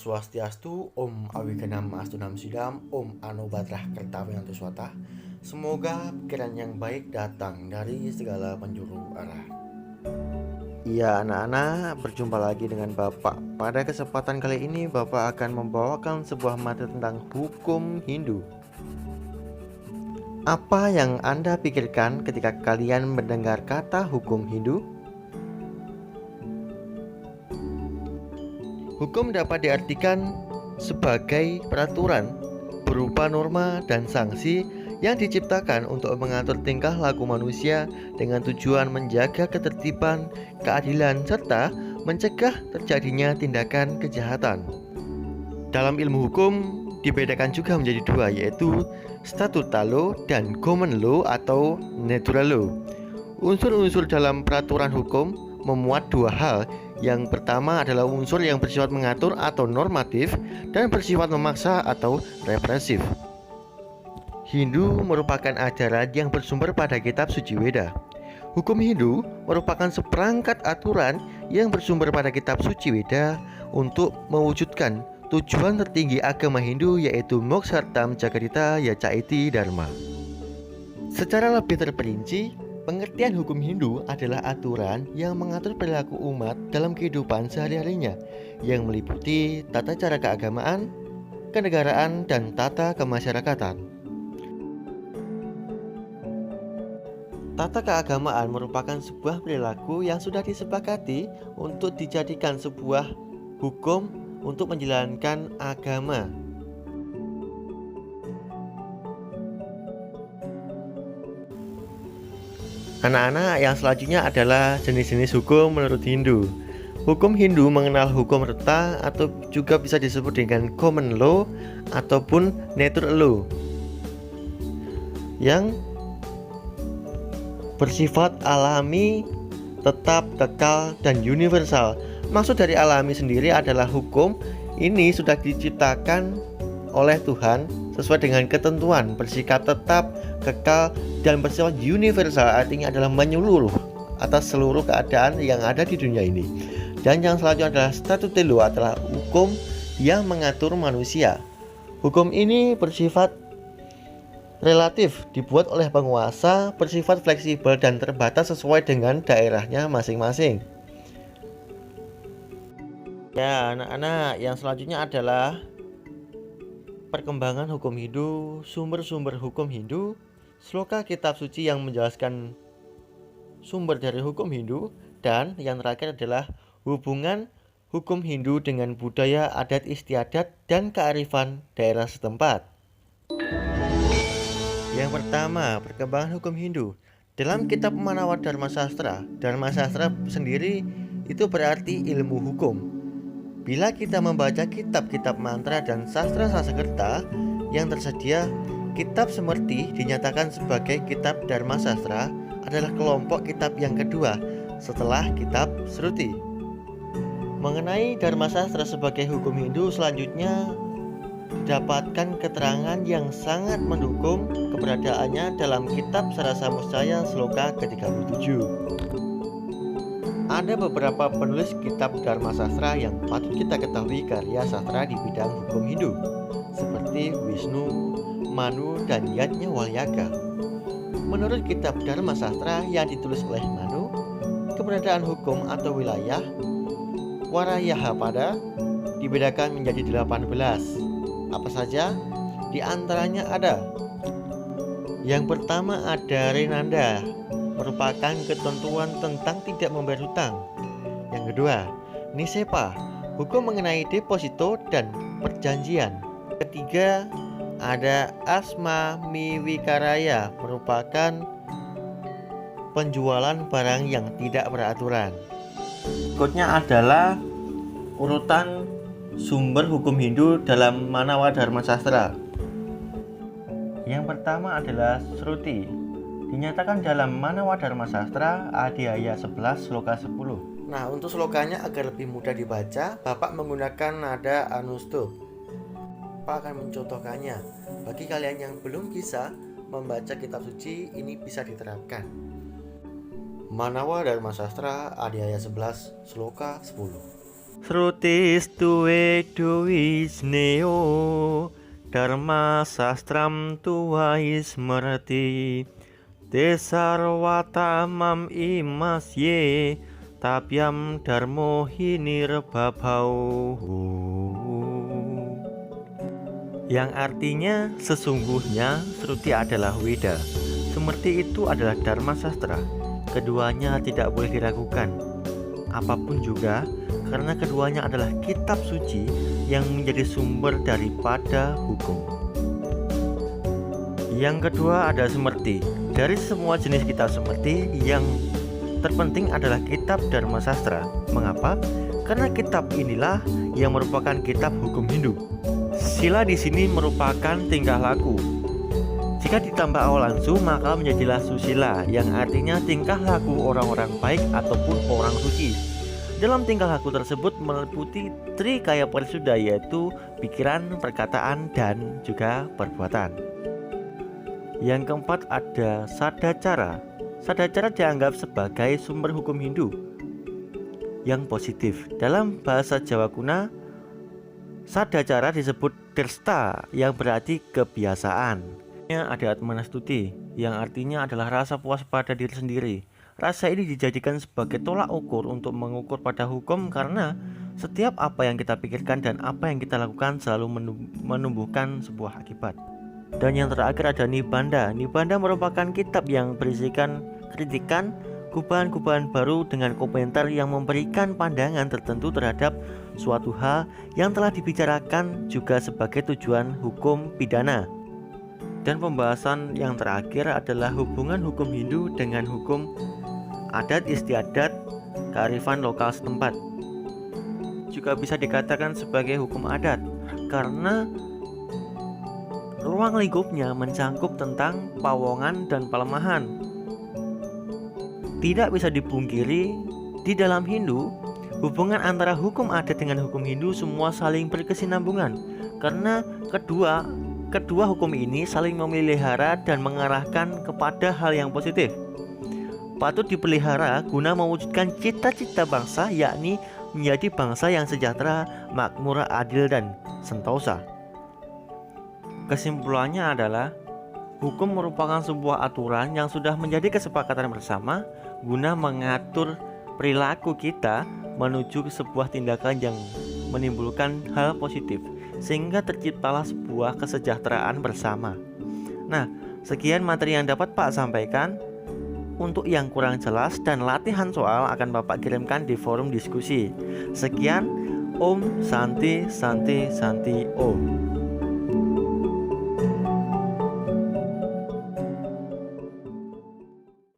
Swastiastu, Om Awiganam Astunam Sidam, Om Anubadrah Kertawiyanto Swata. Semoga pikiran yang baik datang dari segala penjuru arah. Iya anak-anak, berjumpa lagi dengan Bapak. Pada kesempatan kali ini Bapak akan membawakan sebuah materi tentang hukum Hindu. Apa yang Anda pikirkan ketika kalian mendengar kata hukum Hindu? Hukum dapat diartikan sebagai peraturan berupa norma dan sanksi yang diciptakan untuk mengatur tingkah laku manusia dengan tujuan menjaga ketertiban, keadilan, serta mencegah terjadinya tindakan kejahatan. Dalam ilmu hukum dibedakan juga menjadi dua, yaitu statuta law dan common law atau natural law. Unsur-unsur dalam peraturan hukum memuat dua hal. Yang pertama adalah unsur yang bersifat mengatur atau normatif dan bersifat memaksa atau represif. Hindu merupakan ajaran yang bersumber pada kitab suci Weda. Hukum Hindu merupakan seperangkat aturan yang bersumber pada kitab suci Weda untuk mewujudkan tujuan tertinggi agama Hindu, yaitu Mokshartam Jagadita Yacaiti Dharma. Secara lebih terperinci, pengertian hukum Hindu adalah aturan yang mengatur perilaku umat dalam kehidupan sehari-harinya, yang meliputi tata cara keagamaan, kenegaraan, dan tata kemasyarakatan. Tata keagamaan merupakan sebuah perilaku yang sudah disepakati untuk dijadikan sebuah hukum untuk menjalankan agama. Anak-anak, yang selanjutnya adalah jenis-jenis hukum menurut Hindu. Hukum Hindu mengenal hukum reta atau juga bisa disebut dengan common law ataupun natural law yang bersifat alami, tetap, kekal, dan universal. Maksud dari alami sendiri adalah hukum ini sudah diciptakan oleh Tuhan sesuai dengan ketentuan, bersikap tetap, kekal, dan bersifat universal, artinya adalah menyeluruh atas seluruh keadaan yang ada di dunia ini. Dan yang selanjutnya adalah statuta law, adalah hukum yang mengatur manusia. Hukum ini bersifat relatif, dibuat oleh penguasa, bersifat fleksibel dan terbatas sesuai dengan daerahnya masing-masing. Ya anak-anak, yang selanjutnya adalah perkembangan hukum Hindu, sumber-sumber hukum Hindu, sloka kitab suci yang menjelaskan sumber dari hukum Hindu, dan yang terakhir adalah hubungan hukum Hindu dengan budaya, adat istiadat, dan kearifan daerah setempat. Yang pertama, perkembangan hukum Hindu. Dalam kitab Manawa Dharma Sastra sendiri itu berarti ilmu hukum. Bila kita membaca kitab-kitab mantra dan sastra Sanskerta yang tersedia, kitab Smriti dinyatakan sebagai kitab Dharma Sastra adalah kelompok kitab yang kedua setelah kitab Shruti. Mengenai Dharma Sastra sebagai hukum Hindu, selanjutnya didapatkan keterangan yang sangat mendukung keberadaannya dalam kitab Sarasa Muscaya Sloka ke-37. Ada beberapa penulis kitab Dharma Sastra yang patut kita ketahui karya sastra di bidang hukum Hindu, seperti Wisnu, Manu, dan Yajnavalkya. Menurut kitab Dharma Sastra yang ditulis oleh Manu, keberadaan hukum atau wilayah Warayahapada dibedakan menjadi 18. Apa saja? Di antaranya ada: yang pertama ada Renanda, merupakan ketentuan tentang tidak membayar hutang. Yang kedua, Nisepa, hukum mengenai deposito dan perjanjian. Ketiga, ada Asma Miwikaraya, merupakan penjualan barang yang tidak beraturan. Berikutnya adalah urutan sumber hukum Hindu dalam Manawa Dharma Sastra. Yang pertama adalah Shruti, dinyatakan dalam Manawa Dharma Sastra Adhyaya 11 Sloka 10. Nah, untuk slokanya agar lebih mudah dibaca, Bapak menggunakan nada anustup. Bapak akan mencontohkannya. Bagi kalian yang belum bisa membaca kitab suci, ini bisa diterapkan. Manawa Dharma Sastra Adhyaya 11 Sloka 10. Srutistuwe duwisneo Dharma sastram tuwais merti Desarwatamam imasye Tapyam dharmo hinirbabau, yang artinya sesungguhnya Sruti adalah Weda, Semerti itu adalah Dharma Sastra. Keduanya tidak boleh diragukan apapun juga, karena keduanya adalah kitab suci yang menjadi sumber daripada hukum. Yang kedua ada Semerti. Dari semua jenis kitab Semerti, yang terpenting adalah kitab Dharma Sastra. Mengapa? Karena kitab inilah yang merupakan kitab hukum Hindu. Sila di sini merupakan tingkah laku. Jika ditambah awalansu maka menjadilah susila, yang artinya tingkah laku orang-orang baik ataupun orang suci. Dalam tingkah laku tersebut meliputi trikaya parisuddha, yaitu pikiran, perkataan, dan juga perbuatan. Yang keempat ada Sadacara. Sadacara dianggap sebagai sumber hukum Hindu yang positif. Dalam bahasa Jawa kuna, Sadacara disebut Dresta, yang berarti kebiasaan. Ada Atmanastuti, yang artinya adalah rasa puas pada diri sendiri. Rasa ini dijadikan sebagai tolak ukur untuk mengukur pada hukum, karena setiap apa yang kita pikirkan dan apa yang kita lakukan selalu menumbuhkan sebuah akibat. Dan yang terakhir ada Nibanda. Nibanda merupakan kitab yang berisikan kritikan, gubahan-gubahan baru dengan komentar yang memberikan pandangan tertentu terhadap suatu hal yang telah dibicarakan, juga sebagai tujuan hukum pidana. Dan pembahasan yang terakhir adalah hubungan hukum Hindu dengan hukum adat istiadat kearifan lokal setempat. Juga bisa dikatakan sebagai hukum adat, karena ruang lingkupnya mencangkup tentang pawongan dan pelemahan. Tidak bisa dipungkiri, di dalam Hindu, hubungan antara hukum adat dengan hukum Hindu semua saling berkesinambungan, karena kedua hukum ini saling memelihara dan mengarahkan kepada hal yang positif. Patut dipelihara guna mewujudkan cita-cita bangsa, yakni menjadi bangsa yang sejahtera, makmur, adil, dan sentosa. Kesimpulannya adalah hukum merupakan sebuah aturan yang sudah menjadi kesepakatan bersama guna mengatur perilaku kita menuju sebuah tindakan yang menimbulkan hal positif, sehingga terciptalah sebuah kesejahteraan bersama. Nah, sekian materi yang dapat Pak sampaikan. Untuk yang kurang jelas dan latihan soal akan Bapak kirimkan di forum diskusi. Sekian, Om Santi Santi Santi Om.